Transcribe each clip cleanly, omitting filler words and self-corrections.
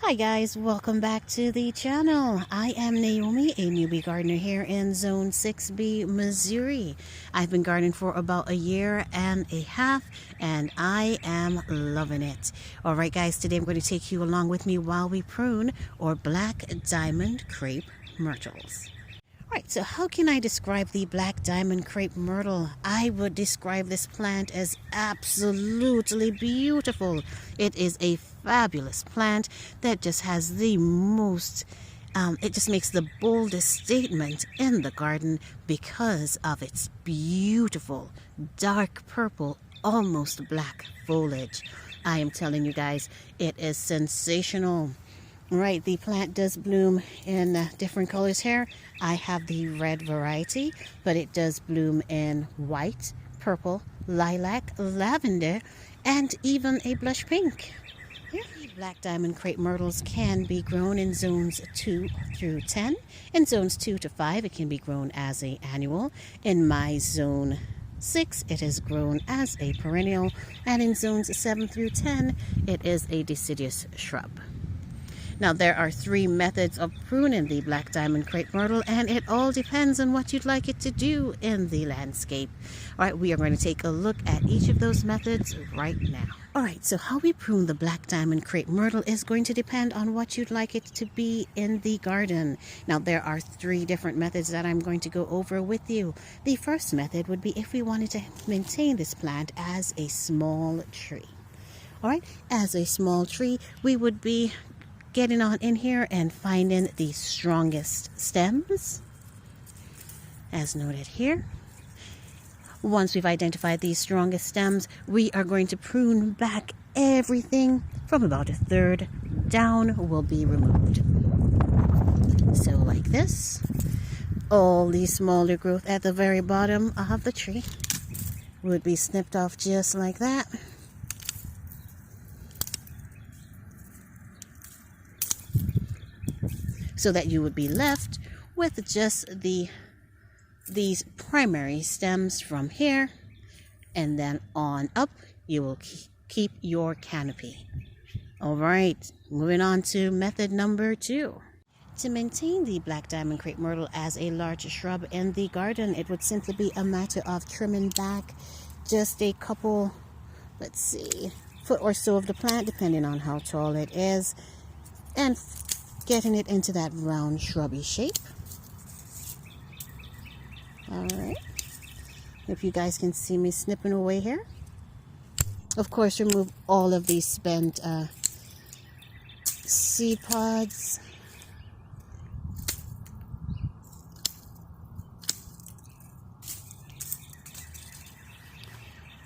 Hi guys, welcome back to the channel. I am Naomi, a newbie gardener here in Zone 6B, Missouri. I've been gardening for about a year and a half and I am loving it. Alright guys, today I'm going to take you along with me while we prune or Black Diamond Crape Myrtles. Alright, so how can I describe the Black Diamond Crape Myrtle? I would describe this plant as absolutely beautiful. It is a fabulous plant that just has the most, it just makes the boldest statement in the garden because of its beautiful, dark purple, almost black foliage. I am telling you guys, it is sensational. Right, the plant does bloom in different colors here. I have the red variety, but it does bloom in white, purple, lilac, lavender, and even a blush pink. Here, Black Diamond Crape Myrtles can be grown in zones 2 through 10. In zones 2 to 5, it can be grown as an annual. In my zone 6, it is grown as a perennial, and in zones 7 through 10, it is a deciduous shrub. Now, there are 3 methods of pruning the Black Diamond Crape Myrtle, and it all depends on what you'd like it to do in the landscape. All right, we are going to take a look at each of those methods right now. All right, so how we prune the Black Diamond Crape Myrtle is going to depend on what you'd like it to be in the garden. Now, there are 3 different methods that I'm going to go over with you. The first method would be if we wanted to maintain this plant as a small tree. All right, as a small tree, we would be getting on in here and finding the strongest stems as noted here. Once we've identified these strongest stems, we are going to prune back everything from about a third down will be removed. So like this, all the smaller growth at the very bottom of the tree would be snipped off just like that. So that you would be left with just these primary stems from here, and then on up you will keep your canopy. All right, moving on to method number 2. To maintain the Black Diamond Crape Myrtle as a large shrub in the garden, it would simply be a matter of trimming back just a couple, let's see, foot or so of the plant, depending on how tall it is, and getting it into that round shrubby shape. All right, if you guys can see me snipping away here. Of course, remove all of these spent seed pods.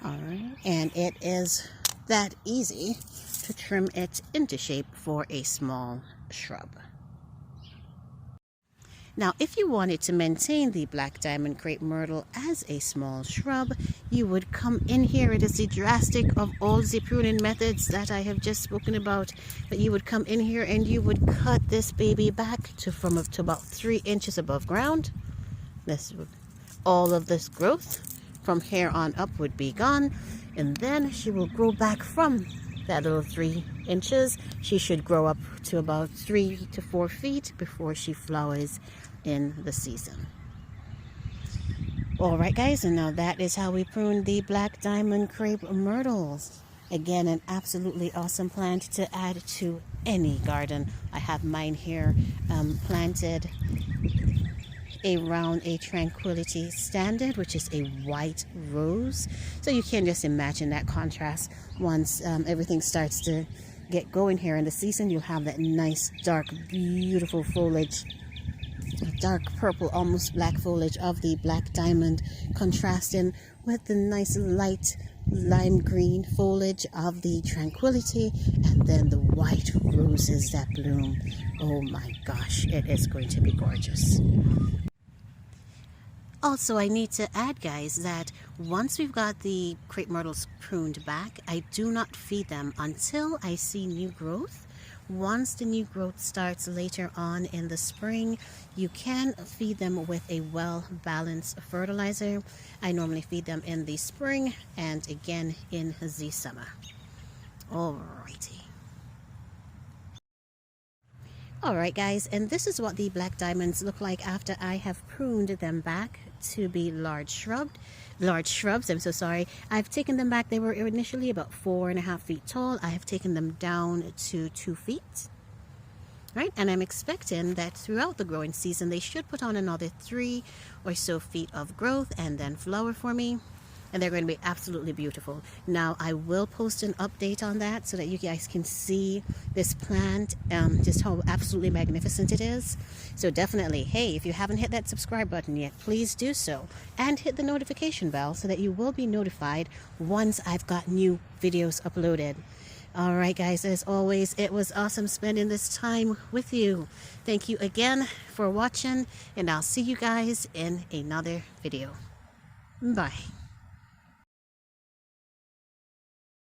All right, and it is that easy to trim it into shape for a small shrub. Now, if you wanted to maintain the Black Diamond Crape Myrtle as a small shrub, you would come in here. It is the Drastic of all the pruning methods that I have just spoken about. But you would come in here and you would cut this baby back to about 3 inches above ground. All of this growth from here on up would be gone, and then she will grow back from that little 3 inches. She should grow up to about 3 to 4 feet before she flowers in the season. All right guys, and now that is how we prune the Black Diamond Crape Myrtles. Again, an absolutely awesome plant to add to any garden. I have mine here planted around a Tranquility Standard, which is a white rose. So you can just imagine that contrast. Once everything starts to get going here in the season, you'll have that nice, dark, beautiful foliage, dark purple, almost black foliage of the Black Diamond, contrasting with the nice light lime green foliage of the Tranquility, and then the white roses that bloom. Oh my gosh, it is going to be gorgeous. Also, I need to add, guys, that once we've got the crepe myrtles pruned back, I do not feed them until I see new growth. Once the new growth starts later on in the spring, you can feed them with a well-balanced fertilizer. I normally feed them in the spring and again in the summer. Alrighty. Alright guys, and this is what the black diamonds look like after I have pruned them back to be large shrubs. I'm so sorry. I've taken them back. They were initially about 4.5 feet tall. I have taken them down to 2 feet. Right, and I'm expecting that throughout the growing season they should put on another 3 or so feet of growth and then flower for me. And they're going to be absolutely beautiful. Now I will post an update on that so that you guys can see this plant, just how absolutely magnificent it is. So definitely, hey, if you haven't hit that subscribe button yet, please do so. And hit the notification bell so that you will be notified once I've got new videos uploaded. Alright guys, as always, it was awesome spending this time with you. Thank you again for watching, and I'll see you guys in another video. Bye.